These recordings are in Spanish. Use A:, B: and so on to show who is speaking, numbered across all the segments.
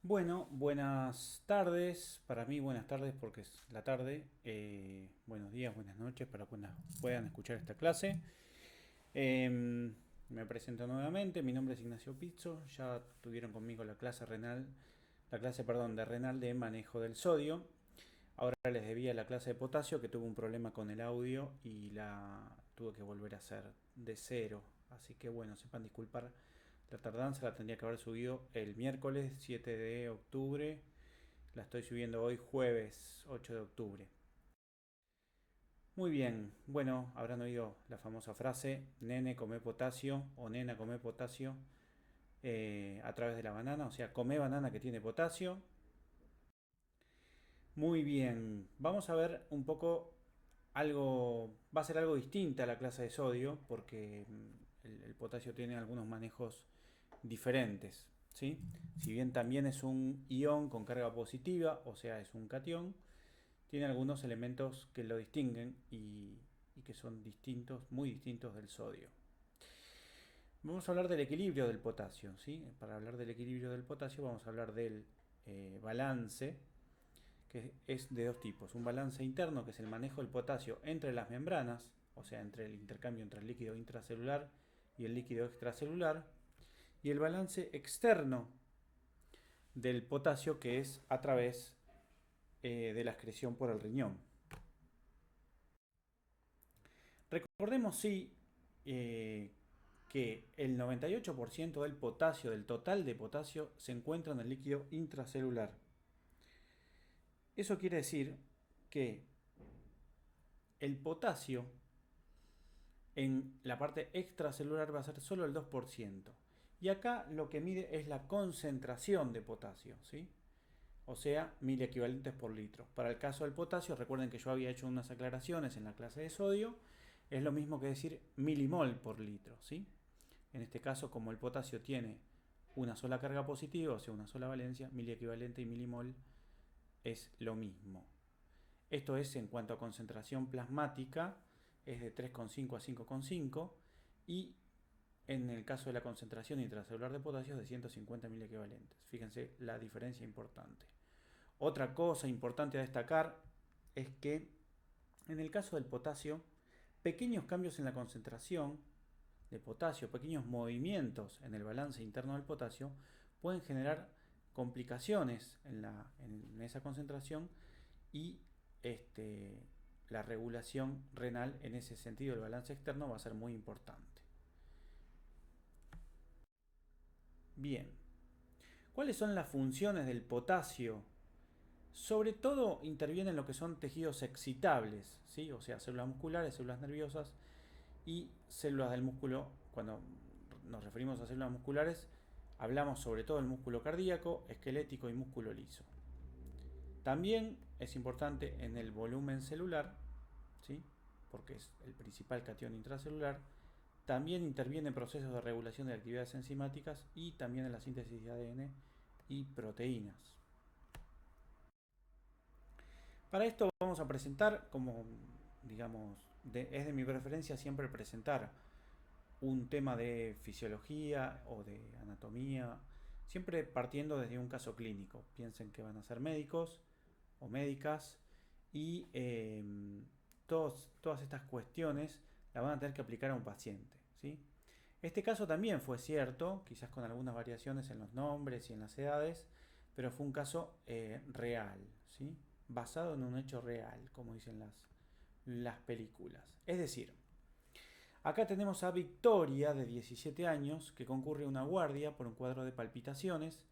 A: Bueno, buenas tardes. Para mí, buenas tardes porque es la tarde. Buenos días, buenas noches para cuando puedan escuchar esta clase. Me presento nuevamente. Mi nombre es Ignacio Pizzo. Ya tuvieron conmigo la clase, de renal de manejo del sodio. Ahora les debía la clase de potasio que tuve un problema con el audio y la tuve que volver a hacer de cero. Así que bueno, sepan disculpar la tardanza. La tendría que haber subido el miércoles 7 de octubre. La estoy subiendo hoy jueves 8 de octubre. Muy bien, bueno, habrán oído la famosa frase, nene come potasio o nena come potasio a través de la banana, o sea, come banana que tiene potasio. Muy bien, vamos a ver un poco va a ser algo distinta a la clase de sodio porque el potasio tiene algunos manejos diferentes, ¿sí? Si bien también es un ion con carga positiva, o sea, es un catión, tiene algunos elementos que lo distinguen y que son distintos, muy distintos del sodio. Vamos a hablar del equilibrio del potasio, ¿sí? Para hablar del equilibrio del potasio vamos a hablar del balance, que es de dos tipos. Un balance interno, que es el manejo del potasio entre las membranas, o sea, entre el intercambio entre el líquido intracelular y el líquido extracelular. Y el balance externo del potasio, que es a través de la excreción por el riñón. Recordemos, sí, eh, que el 98% del potasio, del total de potasio, se encuentra en el líquido intracelular. Eso quiere decir que el potasio en la parte extracelular va a ser solo el 2%. Y acá lo que mide es la concentración de potasio, ¿sí? O sea, 1000 equivalentes por litro. Para el caso del potasio, recuerden que yo había hecho unas aclaraciones en la clase de sodio, es lo mismo que decir milimol por litro, ¿sí? En este caso, como el potasio tiene una sola carga positiva, o sea, una sola valencia, miliequivalente y milimol es lo mismo. Esto es en cuanto a concentración plasmática, es de 3,5 a 5,5 y en el caso de la concentración intracelular de potasio es de 150 miliequivalentes. Fíjense la diferencia importante. Otra cosa importante a destacar es que en el caso del potasio, pequeños cambios en la concentración de potasio, pequeños movimientos en el balance interno del potasio, pueden generar complicaciones en esa concentración y la regulación renal en ese sentido, el balance externo va a ser muy importante. Bien, ¿cuáles son las funciones del potasio? Sobre todo intervienen en lo que son tejidos excitables, ¿sí? O sea, células musculares, células nerviosas y células del músculo. Cuando nos referimos a células musculares, hablamos sobre todo del músculo cardíaco, esquelético y músculo liso. También es importante en el volumen celular, ¿sí? Porque es el principal catión intracelular. También interviene en procesos de regulación de actividades enzimáticas y también en la síntesis de ADN y proteínas. Para esto vamos a presentar, como digamos, es de mi preferencia siempre presentar un tema de fisiología o de anatomía, siempre partiendo desde un caso clínico. Piensen que van a ser médicos o médicas y todas estas cuestiones las van a tener que aplicar a un paciente, ¿sí? Este caso también fue cierto, quizás con algunas variaciones en los nombres y en las edades, pero fue un caso real, ¿sí? Basado en un hecho real, como dicen las películas. Es decir, acá tenemos a Victoria, de 17 años, que concurre a una guardia por un cuadro de palpitaciones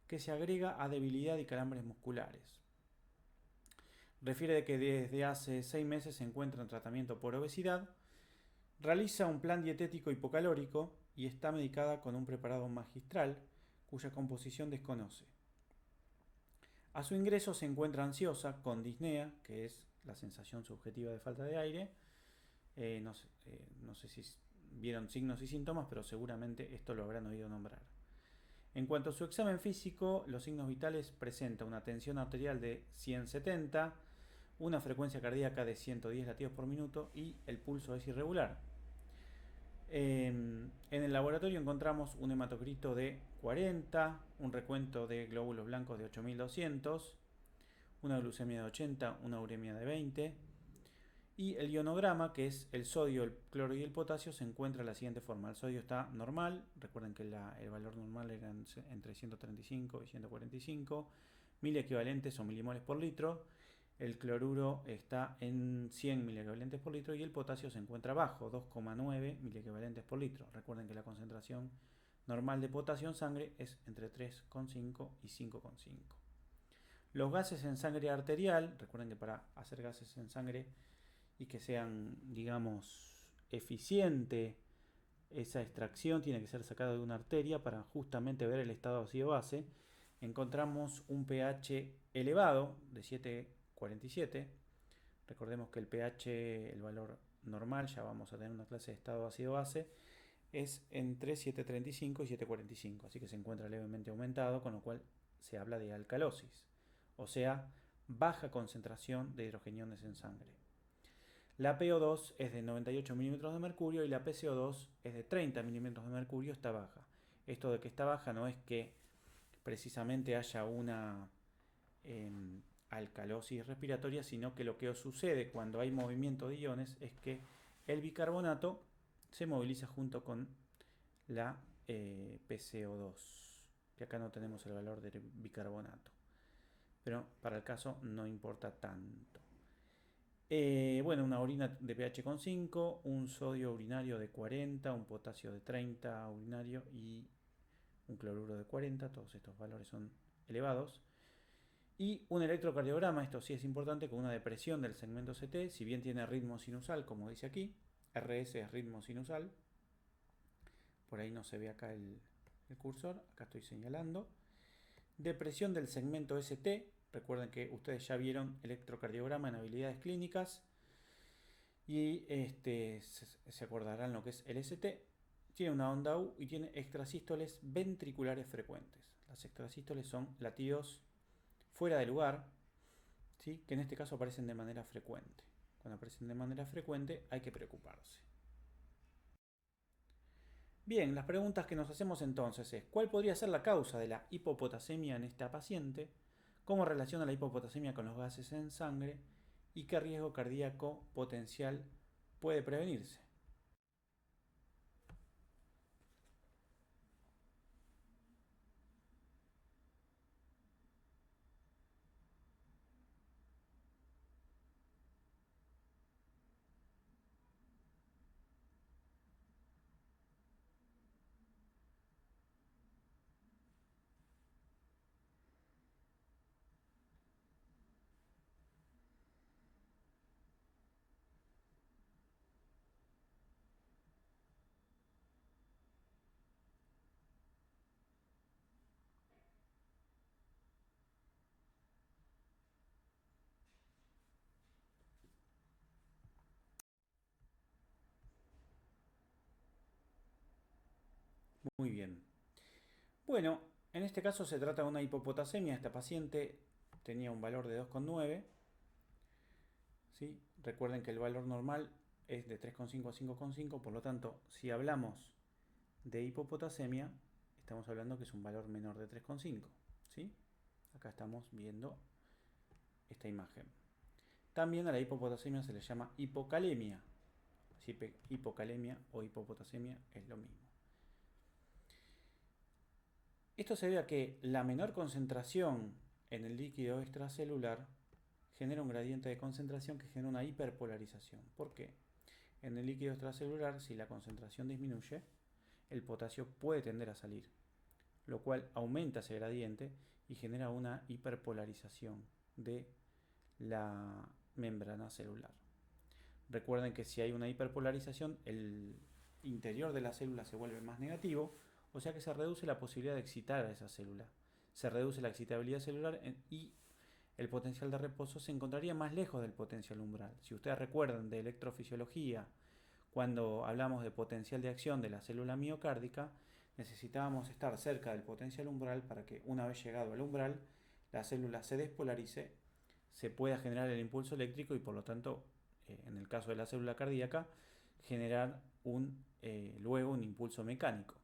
A: que se agrega a debilidad y calambres musculares. Refiere de que desde hace 6 meses se encuentra en tratamiento por obesidad, realiza un plan dietético hipocalórico y está medicada con un preparado magistral cuya composición desconoce. A su ingreso se encuentra ansiosa con disnea, que es la sensación subjetiva de falta de aire. No sé si vieron signos y síntomas, pero seguramente esto lo habrán oído nombrar. En cuanto a su examen físico, los signos vitales presenta una tensión arterial de 170, una frecuencia cardíaca de 110 latidos por minuto y el pulso es irregular. En el laboratorio encontramos un hematocrito de 40, un recuento de glóbulos blancos de 8200, una glucemia de 80, una uremia de 20. Y el ionograma, que es el sodio, el cloro y el potasio, se encuentra de la siguiente forma. El sodio está normal, recuerden que el valor normal era entre 135 y 145 mil equivalentes o milimoles por litro. El cloruro está en 100 mil equivalentes por litro y el potasio se encuentra bajo, 2,9 mil equivalentes por litro. Recuerden que la concentración normal de potasio en sangre es entre 3,5 y 5,5. Los gases en sangre arterial, recuerden que para hacer gases en sangre y que sean, digamos, eficiente esa extracción, tiene que ser sacado de una arteria para justamente ver el estado ácido-base. Encontramos un pH elevado de 7,47. Recordemos que el pH, el valor normal, ya vamos a tener una clase de estado ácido-base, es entre 7,35 y 7,45, así que se encuentra levemente aumentado, con lo cual se habla de alcalosis, o sea, baja concentración de hidrogeniones en sangre. La PO2 es de 98 milímetros de mercurio y la PCO2 es de 30 milímetros de mercurio, está baja. Esto de que está baja no es que precisamente haya una alcalosis respiratoria, sino que lo que sucede cuando hay movimiento de iones es que el bicarbonato se moviliza junto con la PCO2, que acá no tenemos el valor del bicarbonato, pero para el caso no importa tanto. Bueno, una orina de pH con 5, un sodio urinario de 40, un potasio de 30 urinario y un cloruro de 40, todos estos valores son elevados. Y un electrocardiograma, esto sí es importante, con una depresión del segmento CT, si bien tiene ritmo sinusal, como dice aquí, RS es ritmo sinusal, por ahí no se ve acá el cursor, acá estoy señalando. Depresión del segmento ST, recuerden que ustedes ya vieron electrocardiograma en habilidades clínicas y se acordarán lo que es el ST. Tiene una onda U y tiene extrasístoles ventriculares frecuentes. Las extrasístoles son latidos fuera de lugar, ¿sí? Que en este caso aparecen de manera frecuente. Cuando aparecen de manera frecuente hay que preocuparse. Bien, las preguntas que nos hacemos entonces es: ¿cuál podría ser la causa de la hipopotasemia en esta paciente? ¿Cómo relaciona la hipopotasemia con los gases en sangre? ¿Y qué riesgo cardíaco potencial puede prevenirse? Muy bien. Bueno, en este caso se trata de una hipopotasemia. Esta paciente tenía un valor de 2,9. ¿Sí? Recuerden que el valor normal es de 3,5 a 5,5, por lo tanto, si hablamos de hipopotasemia, estamos hablando que es un valor menor de 3,5. ¿Sí? Acá estamos viendo esta imagen. También a la hipopotasemia se le llama hipocalemia. Hipocalemia o hipopotasemia es lo mismo. Esto se debe a que la menor concentración en el líquido extracelular genera un gradiente de concentración que genera una hiperpolarización. ¿Por qué? En el líquido extracelular, si la concentración disminuye, el potasio puede tender a salir, lo cual aumenta ese gradiente y genera una hiperpolarización de la membrana celular. Recuerden que si hay una hiperpolarización, el interior de la célula se vuelve más negativo, o sea que se reduce la posibilidad de excitar a esa célula. Se reduce la excitabilidad celular y el potencial de reposo se encontraría más lejos del potencial umbral. Si ustedes recuerdan de electrofisiología, cuando hablamos de potencial de acción de la célula miocárdica, necesitábamos estar cerca del potencial umbral para que, una vez llegado al umbral, la célula se despolarice, se pueda generar el impulso eléctrico y por lo tanto, en el caso de la célula cardíaca, generar un luego un impulso mecánico.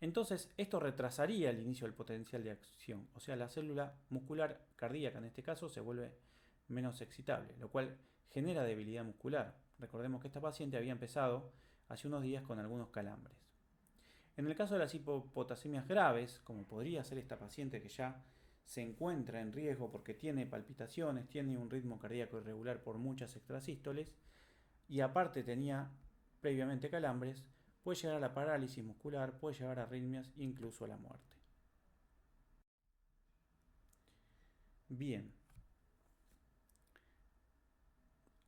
A: Entonces, esto retrasaría el inicio del potencial de acción, o sea, la célula muscular cardíaca en este caso se vuelve menos excitable, lo cual genera debilidad muscular. Recordemos que esta paciente había empezado hace unos días con algunos calambres. En el caso de las hipopotacemias graves, como podría ser esta paciente que ya se encuentra en riesgo porque tiene palpitaciones, tiene un ritmo cardíaco irregular por muchas extrasístoles y aparte tenía previamente calambres, puede llegar a la parálisis muscular, puede llegar a arritmias e incluso a la muerte. Bien,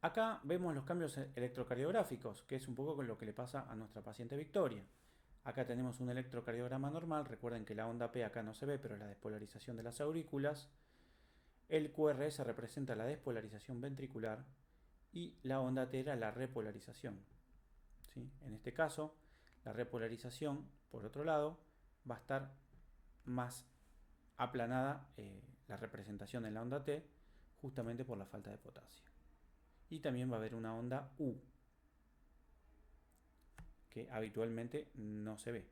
A: acá vemos los cambios electrocardiográficos, que es un poco con lo que le pasa a nuestra paciente Victoria. Acá tenemos un electrocardiograma normal, recuerden que la onda P acá no se ve, pero es la despolarización de las aurículas. El QRS representa la despolarización ventricular y la onda T era la repolarización. ¿Sí? En este caso, la repolarización, por otro lado, va a estar más aplanada la representación en la onda T, justamente por la falta de potasio. Y también va a haber una onda U, que habitualmente no se ve.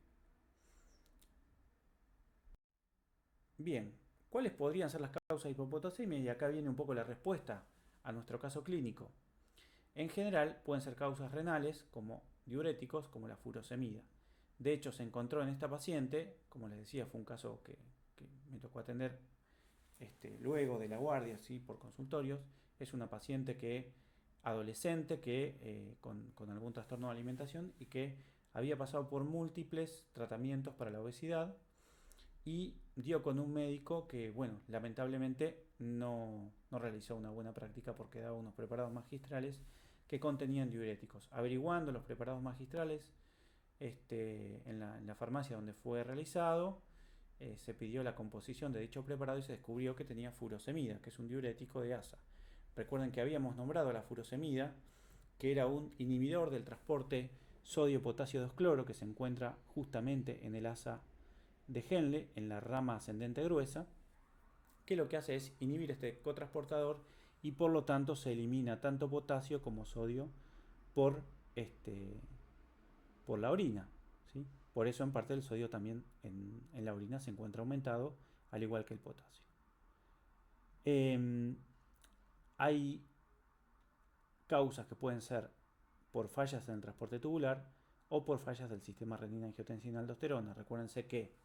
A: Bien, ¿cuáles podrían ser las causas de hipopotasemia? Y acá viene un poco la respuesta a nuestro caso clínico. En general pueden ser causas renales, como diuréticos, como la furosemida. De hecho, se encontró en esta paciente, como les decía, fue un caso que me tocó atender luego de la guardia, ¿sí? Por consultorios. Es una paciente adolescente con algún trastorno de alimentación y que había pasado por múltiples tratamientos para la obesidad y dio con un médico que, bueno, lamentablemente no realizó una buena práctica porque daba unos preparados magistrales que contenían diuréticos. Averiguando los preparados magistrales en la farmacia donde fue realizado, se pidió la composición de dicho preparado y se descubrió que tenía furosemida, que es un diurético de ASA. Recuerden que habíamos nombrado a la furosemida, que era un inhibidor del transporte sodio-potasio 2-cloro que se encuentra justamente en el ASA de Henle, en la rama ascendente gruesa, que lo que hace es inhibir este cotransportador y por lo tanto se elimina tanto potasio como sodio por, por la orina. ¿Sí? Por eso en parte el sodio también en la orina se encuentra aumentado, al igual que el potasio. Hay causas que pueden ser por fallas en el transporte tubular o por fallas del sistema renina-angiotensina-aldosterona. Recuérdense que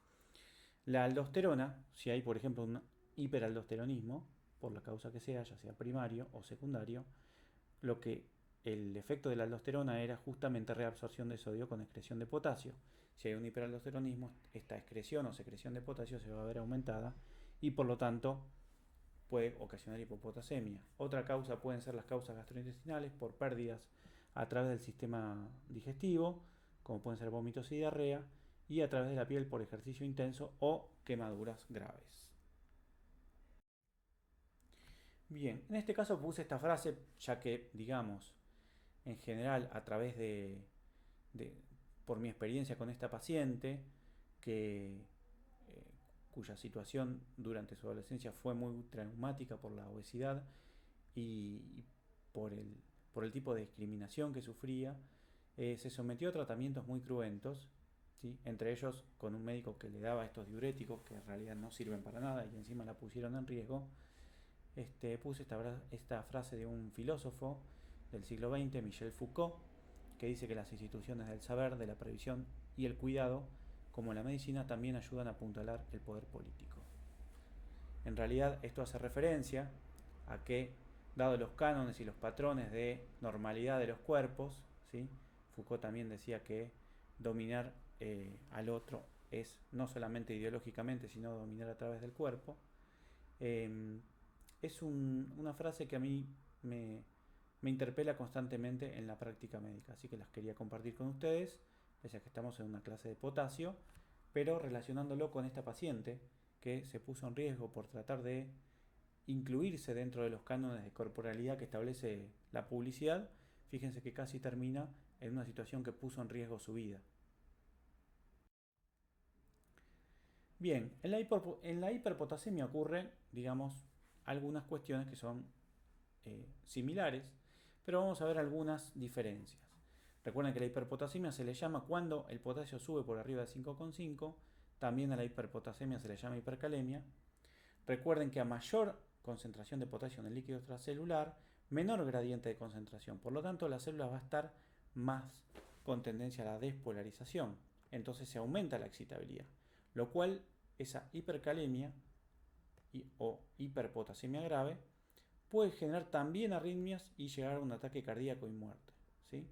A: la aldosterona, si hay por ejemplo un hiperaldosteronismo, por la causa que sea, ya sea primario o secundario, el efecto de la aldosterona era justamente reabsorción de sodio con excreción de potasio. Si hay un hiperaldosteronismo, esta excreción o secreción de potasio se va a ver aumentada y por lo tanto puede ocasionar hipopotasemia. Otra causa pueden ser las causas gastrointestinales por pérdidas a través del sistema digestivo, como pueden ser vómitos y diarrea, y a través de la piel por ejercicio intenso o quemaduras graves. Bien, en este caso puse esta frase ya que, digamos, en general a través por mi experiencia con esta paciente, que, eh, cuya situación durante su adolescencia fue muy traumática por la obesidad y por el tipo de discriminación que sufría, se sometió a tratamientos muy cruentos, ¿sí? Entre ellos con un médico que le daba estos diuréticos que en realidad no sirven para nada y encima la pusieron en riesgo. Puse esta frase de un filósofo del siglo XX, Michel Foucault, que dice que las instituciones del saber, de la previsión y el cuidado, como la medicina, también ayudan a apuntalar el poder político. En realidad esto hace referencia a que, dado los cánones y los patrones de normalidad de los cuerpos, ¿sí? Foucault también decía que dominar al otro es no solamente ideológicamente, sino dominar a través del cuerpo. Es una frase que a mí me interpela constantemente en la práctica médica, así que las quería compartir con ustedes, pese a que estamos en una clase de potasio, pero relacionándolo con esta paciente que se puso en riesgo por tratar de incluirse dentro de los cánones de corporalidad que establece la publicidad. Fíjense que casi termina en una situación que puso en riesgo su vida. Bien, en la hiperpotasemia ocurren, digamos, algunas cuestiones que son similares, pero vamos a ver algunas diferencias. Recuerden que la hiperpotasemia se le llama cuando el potasio sube por arriba de 5,5. También a la hiperpotasemia se le llama hipercalemia. Recuerden que a mayor concentración de potasio en el líquido extracelular, menor gradiente de concentración. Por lo tanto, la célula va a estar más con tendencia a la despolarización. Entonces se aumenta la excitabilidad. Lo cual, esa hipercalemia o hiperpotasemia grave puede generar también arritmias y llegar a un ataque cardíaco y muerte, ¿sí?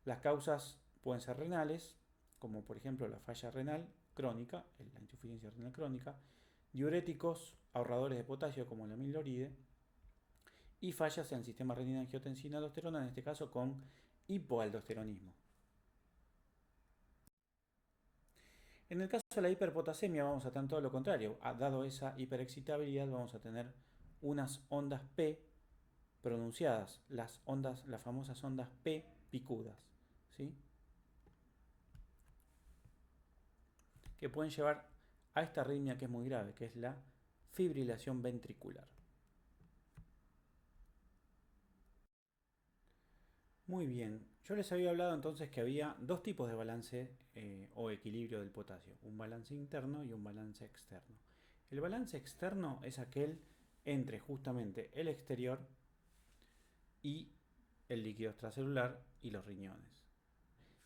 A: Las causas pueden ser renales, como por ejemplo la falla renal crónica, la insuficiencia renal crónica, diuréticos ahorradores de potasio como la amiloride, y fallas en el sistema renina-angiotensina-aldosterona, en este caso con hipoaldosteronismo. En el caso de la hiperpotasemia vamos a tener todo lo contrario. Dado esa hiperexcitabilidad vamos a tener unas ondas P pronunciadas, las famosas ondas P picudas, ¿sí? Que pueden llevar a esta arritmia que es muy grave, que es la fibrilación ventricular. Muy bien, yo les había hablado entonces que había dos tipos de balance o equilibrio del potasio, un balance interno y un balance externo. El balance externo es aquel entre justamente el exterior y el líquido extracelular y los riñones.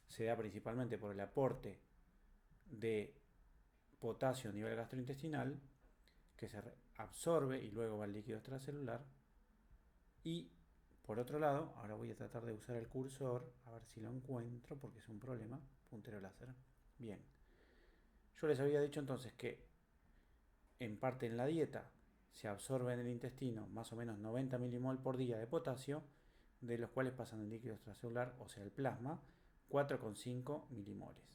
A: Se da principalmente por el aporte de potasio a nivel gastrointestinal, que se absorbe y luego va al líquido extracelular. Y por otro lado, ahora voy a tratar de usar el cursor, a ver si lo encuentro, porque es un problema. Puntero láser. Bien. Yo les había dicho entonces que en parte en la dieta se absorbe en el intestino más o menos 90 milimol por día de potasio, de los cuales pasan al líquido extracelular, o sea el plasma, 4,5 milimoles,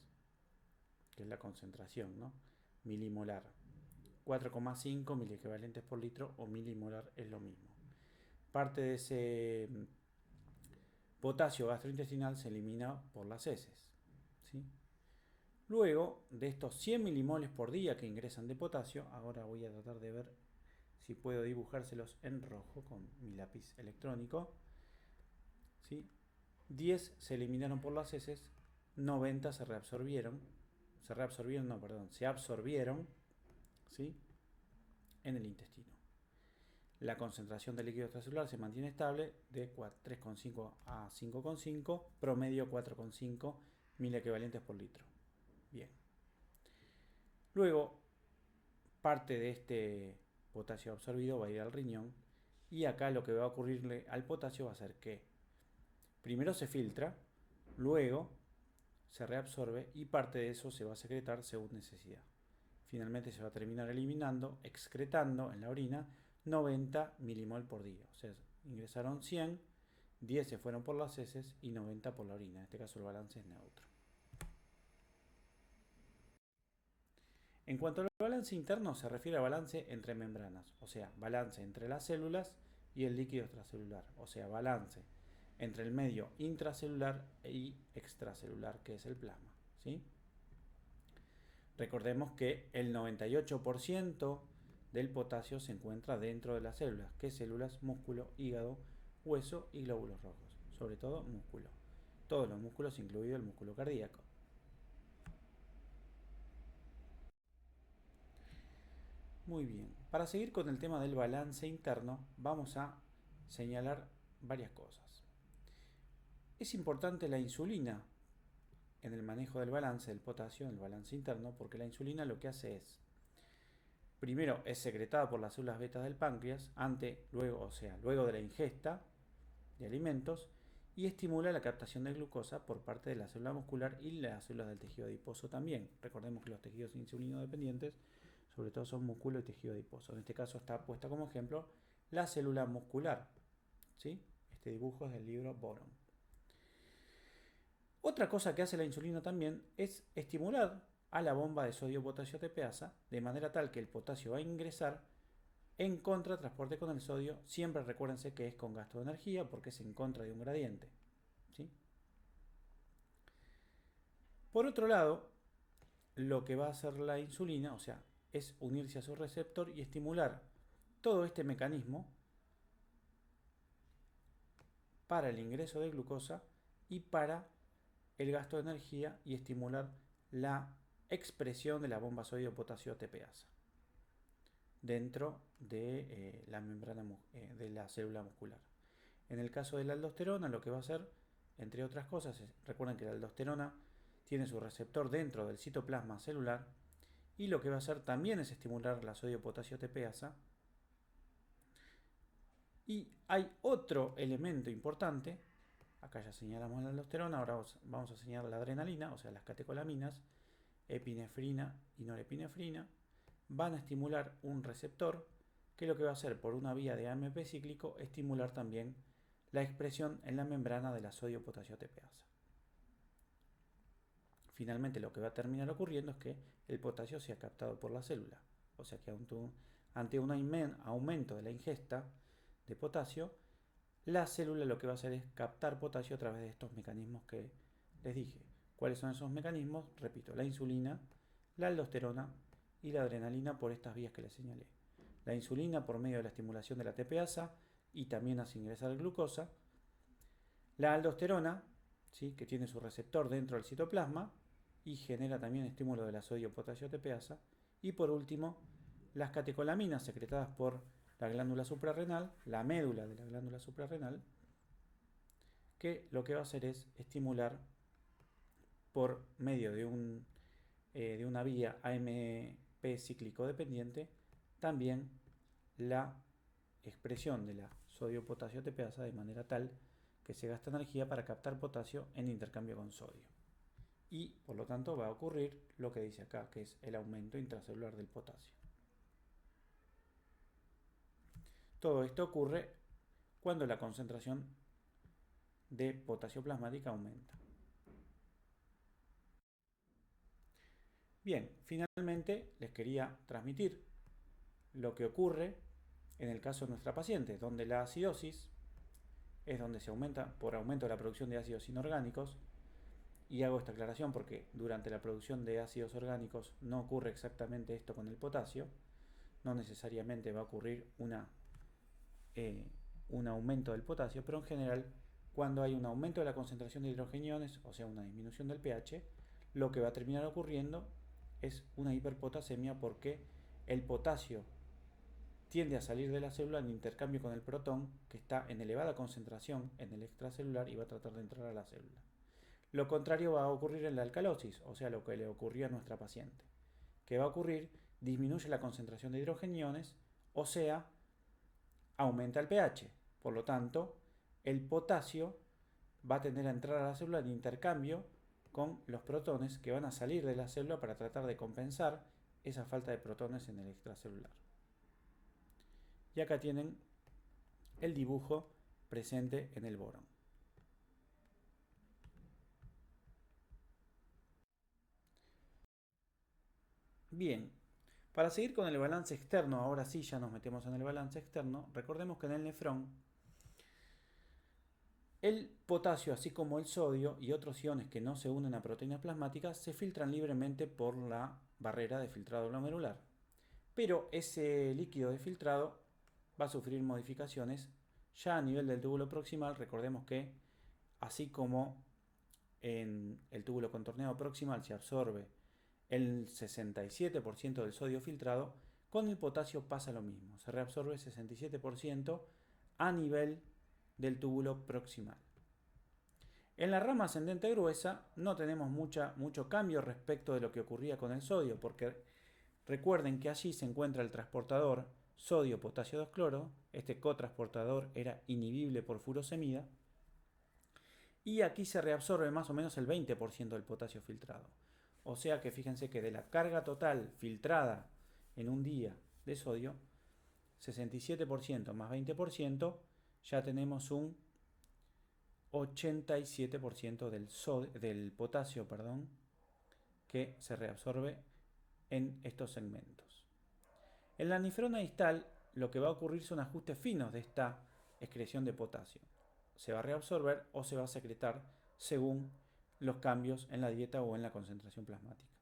A: que es la concentración, ¿no? Milimolar. 4,5 miliequivalentes por litro o milimolar es lo mismo. Parte de ese potasio gastrointestinal se elimina por las heces, ¿sí? Luego de estos 100 milimoles por día que ingresan de potasio, ahora voy a tratar de ver si puedo dibujárselos en rojo con mi lápiz electrónico, ¿sí? 10 se eliminaron por las heces, 90 se absorbieron, ¿sí? En el intestino. La concentración de líquido extracelular se mantiene estable de 3,5 a 5,5, promedio 4,5 miliequivalentes por litro. Bien. Luego, parte de este potasio absorbido va a ir al riñón y acá lo que va a ocurrirle al potasio va a ser que primero se filtra, luego se reabsorbe y parte de eso se va a secretar según necesidad. Finalmente se va a terminar eliminando, excretando en la orina 90 milimol por día. O sea, ingresaron 100, 10 se fueron por las heces y 90 por la orina. En este caso el balance es neutro. En cuanto al balance interno, se refiere al balance entre membranas, o sea, balance entre las células y el líquido extracelular, o sea, balance entre el medio intracelular y extracelular, que es el plasma, ¿sí? Recordemos que el 98% del potasio se encuentra dentro de las células, que es células, músculo, hígado, hueso y glóbulos rojos, sobre todo músculo. Todos los músculos, incluido el músculo cardíaco. Muy bien, para seguir con el tema del balance interno, vamos a señalar varias cosas. Es importante la insulina en el manejo del balance del potasio, en el balance interno, porque la insulina lo que hace es, primero es secretada por las células beta del páncreas, luego de la ingesta de alimentos, y estimula la captación de glucosa por parte de la célula muscular y las células del tejido adiposo también. Recordemos que los tejidos insulino dependientes sobre todo son músculo y tejido adiposo. En este caso está puesta como ejemplo la célula muscular, ¿sí? Este dibujo es del libro Boron. Otra cosa que hace la insulina también es estimular a la bomba de sodio-potasio ATPasa de manera tal que el potasio va a ingresar en contratransporte con el sodio. Siempre recuérdense que es con gasto de energía porque es en contra de un gradiente, ¿sí? Por otro lado, lo que va a hacer la insulina, o sea, es unirse a su receptor y estimular todo este mecanismo para el ingreso de glucosa y para el gasto de energía y estimular la expresión de la bomba sodio-potasio ATPasa dentro de la membrana de la célula muscular. En el caso de la aldosterona, lo que va a hacer, entre otras cosas, recuerden que la aldosterona tiene su receptor dentro del citoplasma celular y lo que va a hacer también es estimular la sodio-potasio ATPasa. Y hay otro elemento importante, acá ya señalamos la aldosterona, ahora vamos a señalar la adrenalina, o sea las catecolaminas, epinefrina y norepinefrina, van a estimular un receptor que lo que va a hacer por una vía de AMP cíclico, estimular también la expresión en la membrana de la sodio-potasio ATPasa. Finalmente lo que va a terminar ocurriendo es que el potasio sea captado por la célula, o sea que ante un aumento de la ingesta de potasio, la célula lo que va a hacer es captar potasio a través de estos mecanismos que les dije. ¿Cuáles son esos mecanismos? Repito, la insulina, la aldosterona y la adrenalina por estas vías que les señalé. La insulina por medio de la estimulación de la ATPasa y también hace ingresar glucosa. La aldosterona, ¿sí?, que tiene su receptor dentro del citoplasma y genera también estímulo de la sodio-potasio ATPasa. Y por último, las catecolaminas secretadas por la glándula suprarrenal, la médula de la glándula suprarrenal, que lo que va a hacer es estimular por medio de una vía AMP cíclico dependiente también la expresión de la sodio-potasio ATPasa de manera tal que se gasta energía para captar potasio en intercambio con sodio. Y por lo tanto va a ocurrir lo que dice acá, que es el aumento intracelular del potasio. Todo esto ocurre cuando la concentración de potasio plasmática aumenta. Bien, finalmente les quería transmitir lo que ocurre en el caso de nuestra paciente, donde la acidosis es donde se aumenta por aumento de la producción de ácidos inorgánicos. Y hago esta aclaración porque durante la producción de ácidos orgánicos no ocurre exactamente esto con el potasio. No necesariamente va a ocurrir un aumento del potasio, pero en general cuando hay un aumento de la concentración de hidrogeniones, o sea una disminución del pH, lo que va a terminar ocurriendo es una hiperpotasemia porque el potasio tiende a salir de la célula en intercambio con el protón, que está en elevada concentración en el extracelular y va a tratar de entrar a la célula. Lo contrario va a ocurrir en la alcalosis, o sea, lo que le ocurrió a nuestra paciente. ¿Qué va a ocurrir? Disminuye la concentración de hidrogeniones, o sea, aumenta el pH. Por lo tanto, el potasio va a tender a entrar a la célula en intercambio con los protones que van a salir de la célula para tratar de compensar esa falta de protones en el extracelular. Y acá tienen el dibujo presente en el borón. Bien, para seguir con el balance externo, ahora sí ya nos metemos en el balance externo, recordemos que en el nefrón el potasio, así como el sodio y otros iones que no se unen a proteínas plasmáticas, se filtran libremente por la barrera de filtrado glomerular. Pero ese líquido de filtrado va a sufrir modificaciones ya a nivel del túbulo proximal. Recordemos que así como en el túbulo contorneado proximal se absorbe el 67% del sodio filtrado, con el potasio pasa lo mismo, se reabsorbe 67% a nivel del túbulo proximal. En la rama ascendente gruesa no tenemos mucho cambio respecto de lo que ocurría con el sodio, porque recuerden que allí se encuentra el transportador sodio-potasio 2-cloro, este cotransportador era inhibible por furosemida, y aquí se reabsorbe más o menos el 20% del potasio filtrado. O sea que fíjense que de la carga total filtrada en un día de sodio, 67% más 20%, ya tenemos un 87% del potasio, que se reabsorbe en estos segmentos. En la nefrona distal lo que va a ocurrir son ajustes finos de esta excreción de potasio. Se va a reabsorber o se va a secretar según los cambios en la dieta o en la concentración plasmática.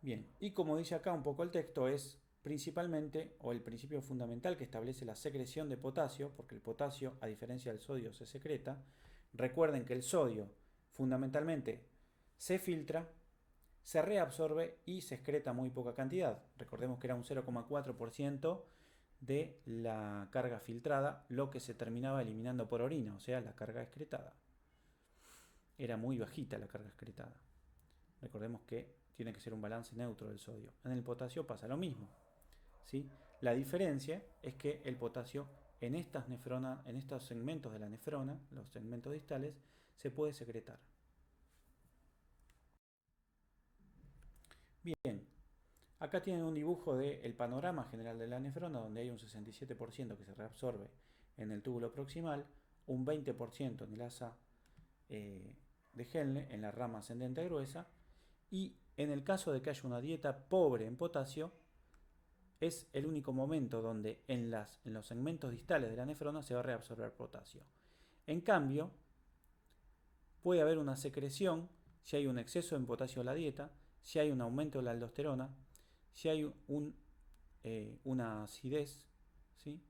A: Bien, y como dice acá un poco el texto, es principalmente, o el principio fundamental que establece la secreción de potasio, porque el potasio, a diferencia del sodio, se secreta. Recuerden que el sodio fundamentalmente se filtra, se reabsorbe y se excreta muy poca cantidad. Recordemos que era un 0,4% de la carga filtrada, lo que se terminaba eliminando por orina, o sea, la carga excretada. Era muy bajita la carga excretada. Recordemos que tiene que ser un balance neutro del sodio. En el potasio pasa lo mismo, ¿sí? La diferencia es que el potasio en estas nefronas, en estos segmentos de la nefrona, los segmentos distales, se puede secretar. Bien, acá tienen un dibujo del panorama general de la nefrona, donde hay un 67% que se reabsorbe en el túbulo proximal, un 20% en el asa de Henle, en la rama ascendente gruesa, y en el caso de que haya una dieta pobre en potasio, es el único momento donde en los segmentos distales de la nefrona se va a reabsorber potasio. En cambio, puede haber una secreción si hay un exceso en potasio en la dieta, si hay un aumento de la aldosterona, si hay una acidez, ¿sí?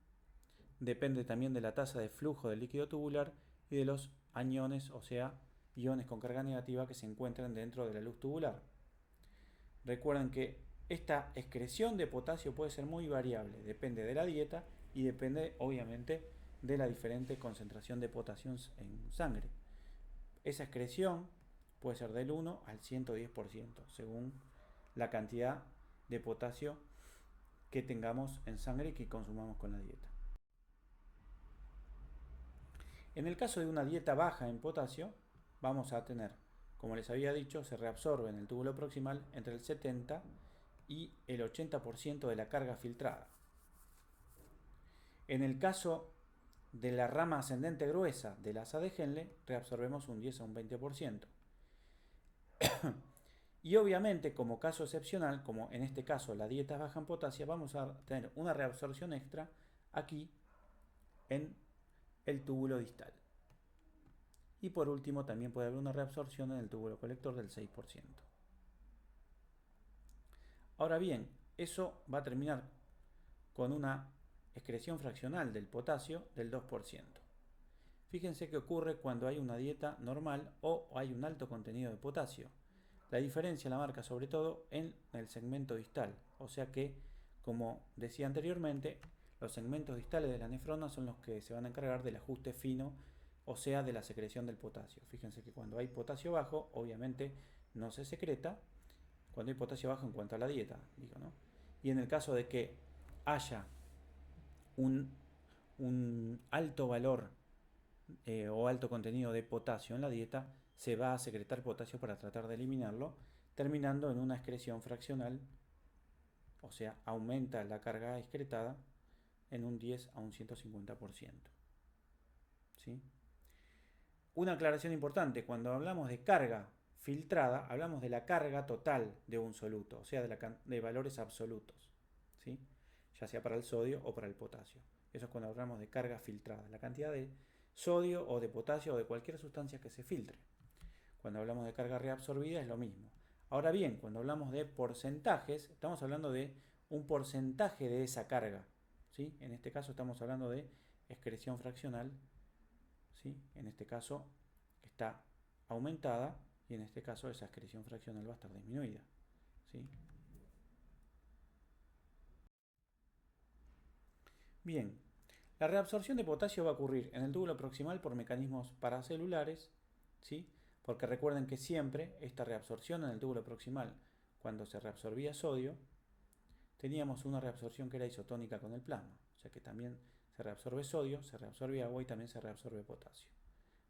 A: Depende también de la tasa de flujo del líquido tubular y de los aniones, o sea, iones con carga negativa que se encuentran dentro de la luz tubular. Recuerden que esta excreción de potasio puede ser muy variable, depende de la dieta y depende obviamente de la diferente concentración de potasio en sangre. Esa excreción puede ser del 1 al 110% según la cantidad de potasio que tengamos en sangre y que consumamos con la dieta. En el caso de una dieta baja en potasio, vamos a tener, como les había dicho, se reabsorbe en el túbulo proximal entre el 70 y el 80% de la carga filtrada. En el caso de la rama ascendente gruesa del asa de Henle, reabsorbemos un 10 a un 20%. Y obviamente, como caso excepcional, como en este caso la dieta es baja en potasio, vamos a tener una reabsorción extra aquí en el túbulo distal. Y por último, también puede haber una reabsorción en el túbulo colector del 6%. Ahora bien, eso va a terminar con una excreción fraccional del potasio del 2%. Fíjense qué ocurre cuando hay una dieta normal o hay un alto contenido de potasio. La diferencia la marca sobre todo en el segmento distal, o sea que, como decía anteriormente, los segmentos distales de la nefrona son los que se van a encargar del ajuste fino, o sea, de la secreción del potasio. Fíjense que cuando hay potasio bajo, obviamente no se secreta, cuando hay potasio bajo en cuanto a la dieta, digo, ¿no? Y en el caso de que haya un alto valor o alto contenido de potasio en la dieta, se va a secretar potasio para tratar de eliminarlo, terminando en una excreción fraccional, o sea, aumenta la carga excretada en un 10 a un 150%. ¿Sí? Una aclaración importante, cuando hablamos de carga filtrada, hablamos de la carga total de un soluto, o sea, de valores absolutos, ¿sí? Ya sea para el sodio o para el potasio. Eso es cuando hablamos de carga filtrada, la cantidad de sodio o de potasio o de cualquier sustancia que se filtre. Cuando hablamos de carga reabsorbida es lo mismo. Ahora bien, cuando hablamos de porcentajes, estamos hablando de un porcentaje de esa carga, ¿sí? En este caso estamos hablando de excreción fraccional, ¿sí? En este caso está aumentada y en este caso esa excreción fraccional va a estar disminuida, ¿sí? Bien, la reabsorción de potasio va a ocurrir en el túbulo proximal por mecanismos paracelulares, ¿sí? Porque recuerden que siempre esta reabsorción en el túbulo proximal, cuando se reabsorbía sodio, teníamos una reabsorción que era isotónica con el plasma, o sea que también se reabsorbe sodio, se reabsorbe agua y también se reabsorbe potasio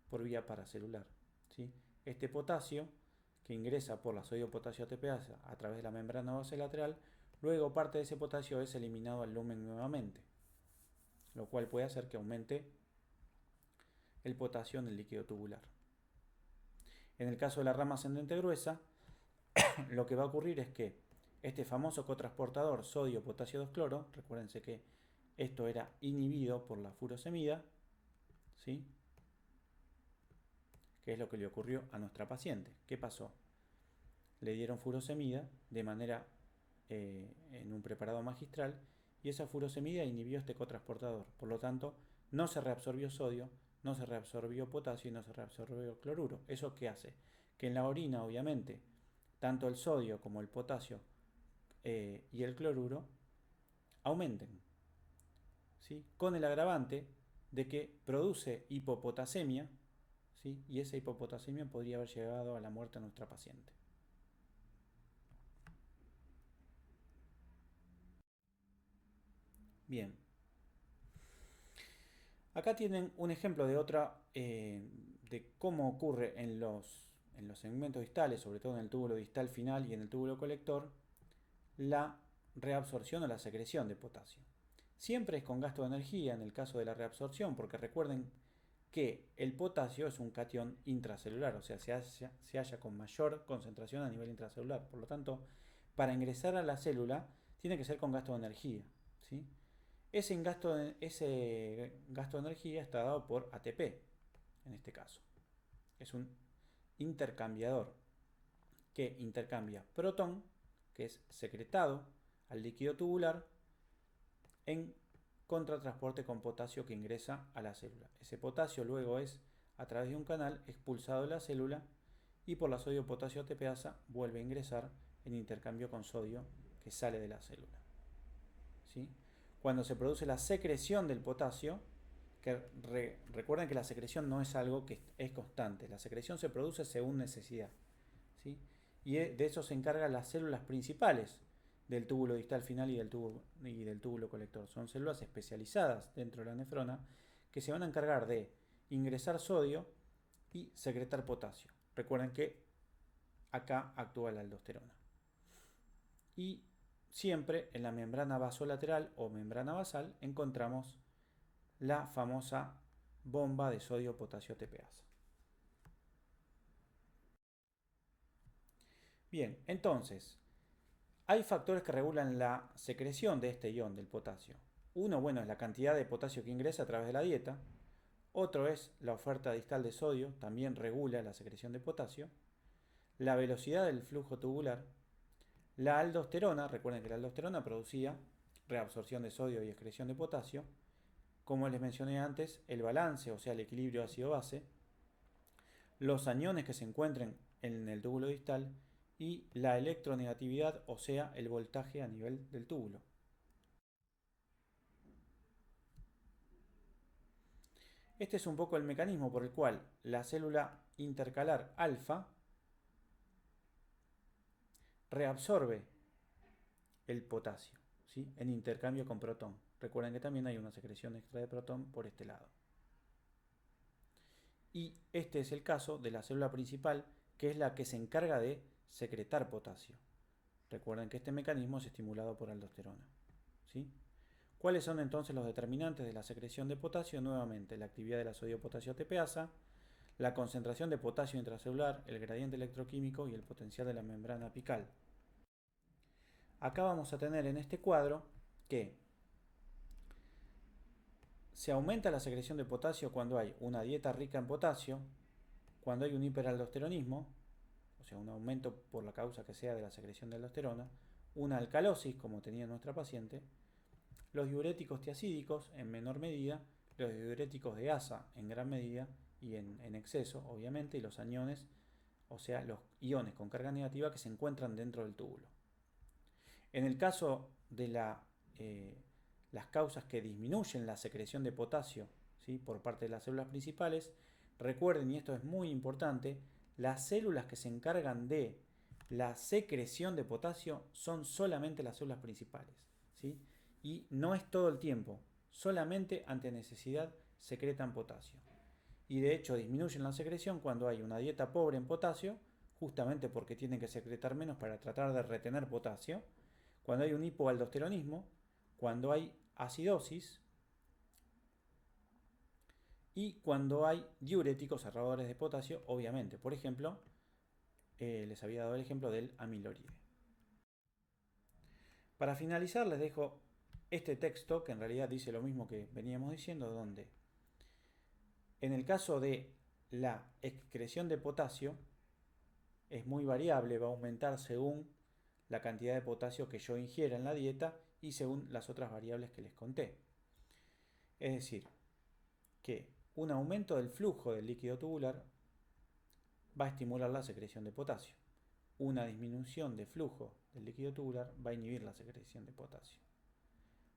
A: por vía paracelular, ¿sí? Este potasio que ingresa por la sodio-potasio ATPasa a través de la membrana base lateral, luego parte de ese potasio es eliminado al lumen nuevamente, lo cual puede hacer que aumente el potasio en el líquido tubular. En el caso de la rama ascendente gruesa, lo que va a ocurrir es que este famoso cotransportador sodio-potasio 2-cloro, recuérdense que esto era inhibido por la furosemida, ¿sí? Que es lo que le ocurrió a nuestra paciente. ¿Qué pasó? Le dieron furosemida de manera en un preparado magistral, y esa furosemida inhibió este cotransportador. Por lo tanto, no se reabsorbió sodio, no se reabsorbió potasio y no se reabsorbió cloruro. ¿Eso qué hace? Que en la orina, obviamente, tanto el sodio como el potasio y el cloruro aumenten, ¿sí? Con el agravante de que produce hipopotasemia, ¿sí? Y esa hipopotasemia podría haber llegado a la muerte a nuestra paciente. Bien. Acá tienen un ejemplo de otra, de cómo ocurre en los segmentos distales, sobre todo en el túbulo distal final y en el túbulo colector, la reabsorción o la secreción de potasio. Siempre es con gasto de energía en el caso de la reabsorción, porque recuerden que el potasio es un catión intracelular, o sea, se halla con mayor concentración a nivel intracelular. Por lo tanto, para ingresar a la célula tiene que ser con gasto de energía, ¿sí? Ese gasto de energía está dado por ATP, en este caso. Es un intercambiador que intercambia protón, que es secretado al líquido tubular, en contratransporte con potasio que ingresa a la célula. Ese potasio luego es, a través de un canal, expulsado de la célula y por la sodio-potasio ATPasa vuelve a ingresar en intercambio con sodio que sale de la célula, ¿sí? Cuando se produce la secreción del potasio, que recuerden que la secreción no es algo que es constante, la secreción se produce según necesidad, ¿sí? Y de eso se encargan las células principales del túbulo distal final y del túbulo colector. Son células especializadas dentro de la nefrona que se van a encargar de ingresar sodio y secretar potasio. Recuerden que acá actúa la aldosterona. Y siempre en la membrana vasolateral o membrana basal encontramos la famosa bomba de sodio-potasio ATPasa. Bien, entonces, hay factores que regulan la secreción de este ion del potasio. Uno, bueno, es la cantidad de potasio que ingresa a través de la dieta. Otro es la oferta distal de sodio, también regula la secreción de potasio. La velocidad del flujo tubular. La aldosterona, recuerden que la aldosterona producía reabsorción de sodio y excreción de potasio. Como les mencioné antes, el balance, o sea, el equilibrio ácido-base. Los aniones que se encuentren en el túbulo distal y la electronegatividad, o sea, el voltaje a nivel del túbulo. Este es un poco el mecanismo por el cual la célula intercalar alfa reabsorbe el potasio, ¿sí? En intercambio con protón. Recuerden que también hay una secreción extra de protón por este lado. Y este es el caso de la célula principal, que es la que se encarga de secretar potasio. Recuerden que este mecanismo es estimulado por aldosterona, ¿sí? ¿Cuáles son entonces los determinantes de la secreción de potasio? Nuevamente, la actividad de la sodio-potasio ATPasa, la concentración de potasio intracelular, el gradiente electroquímico y el potencial de la membrana apical. Acá vamos a tener en este cuadro que se aumenta la secreción de potasio cuando hay una dieta rica en potasio, cuando hay un hiperaldosteronismo, o sea, un aumento por la causa que sea de la secreción de aldosterona, una alcalosis, como tenía nuestra paciente, los diuréticos tiacídicos en menor medida, los diuréticos de asa en gran medida y en exceso, obviamente, y los aniones, o sea, los iones con carga negativa que se encuentran dentro del túbulo. En el caso de las causas que disminuyen la secreción de potasio, ¿sí?, por parte de las células principales, recuerden, y esto es muy importante, las células que se encargan de la secreción de potasio son solamente las células principales, ¿sí? Y no es todo el tiempo, solamente ante necesidad secretan potasio. Y de hecho disminuyen la secreción cuando hay una dieta pobre en potasio, justamente porque tienen que secretar menos para tratar de retener potasio, cuando hay un hipoaldosteronismo, cuando hay acidosis y cuando hay diuréticos ahorradores de potasio, obviamente. Por ejemplo, les había dado el ejemplo del amiloride. Para finalizar les dejo este texto que en realidad dice lo mismo que veníamos diciendo, donde en el caso de la excreción de potasio es muy variable, va a aumentar según la cantidad de potasio que yo ingiera en la dieta y según las otras variables que les conté. Es decir, que un aumento del flujo del líquido tubular va a estimular la secreción de potasio. Una disminución de flujo del líquido tubular va a inhibir la secreción de potasio.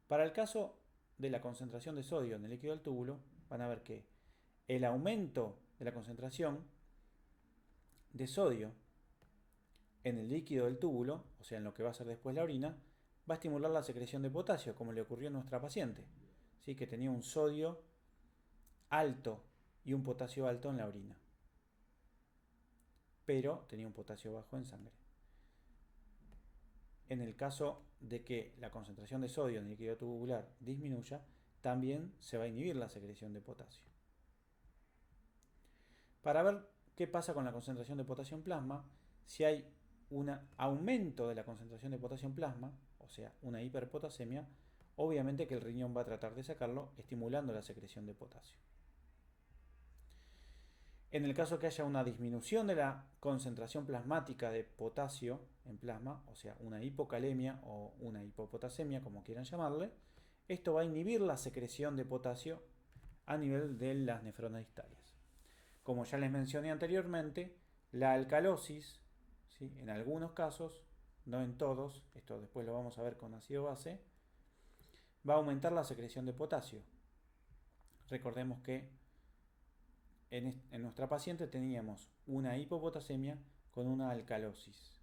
A: Para el caso de la concentración de sodio en el líquido del túbulo, van a ver que el aumento de la concentración de sodio en el líquido del túbulo, o sea, en lo que va a ser después la orina, va a estimular la secreción de potasio, como le ocurrió a nuestra paciente, ¿sí? Que tenía un sodio alto y un potasio alto en la orina, pero tenía un potasio bajo en sangre. En el caso de que la concentración de sodio en el líquido tubular disminuya, también se va a inhibir la secreción de potasio. Para ver qué pasa con la concentración de potasio en plasma, si hay un aumento de la concentración de potasio en plasma, o sea, una hiperpotasemia, obviamente que el riñón va a tratar de sacarlo, estimulando la secreción de potasio. En el caso que haya una disminución de la concentración plasmática de potasio en plasma, o sea, una hipocalemia o una hipopotasemia, como quieran llamarle, esto va a inhibir la secreción de potasio a nivel de las nefronas distales. Como ya les mencioné anteriormente, la alcalosis, ¿sí?, en algunos casos, no en todos, esto después lo vamos a ver con ácido base, va a aumentar la secreción de potasio. Recordemos que en nuestra paciente teníamos una hipopotasemia con una alcalosis.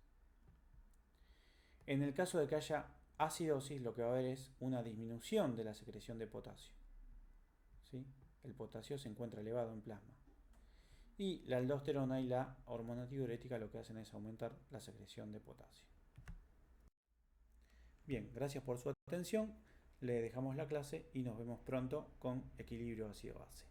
A: En el caso de que haya acidosis, lo que va a haber es una disminución de la secreción de potasio, ¿sí? El potasio se encuentra elevado en plasma. Y la aldosterona y la hormona antidiurética lo que hacen es aumentar la secreción de potasio. Bien, gracias por su atención. Le dejamos la clase y nos vemos pronto con equilibrio ácido-base.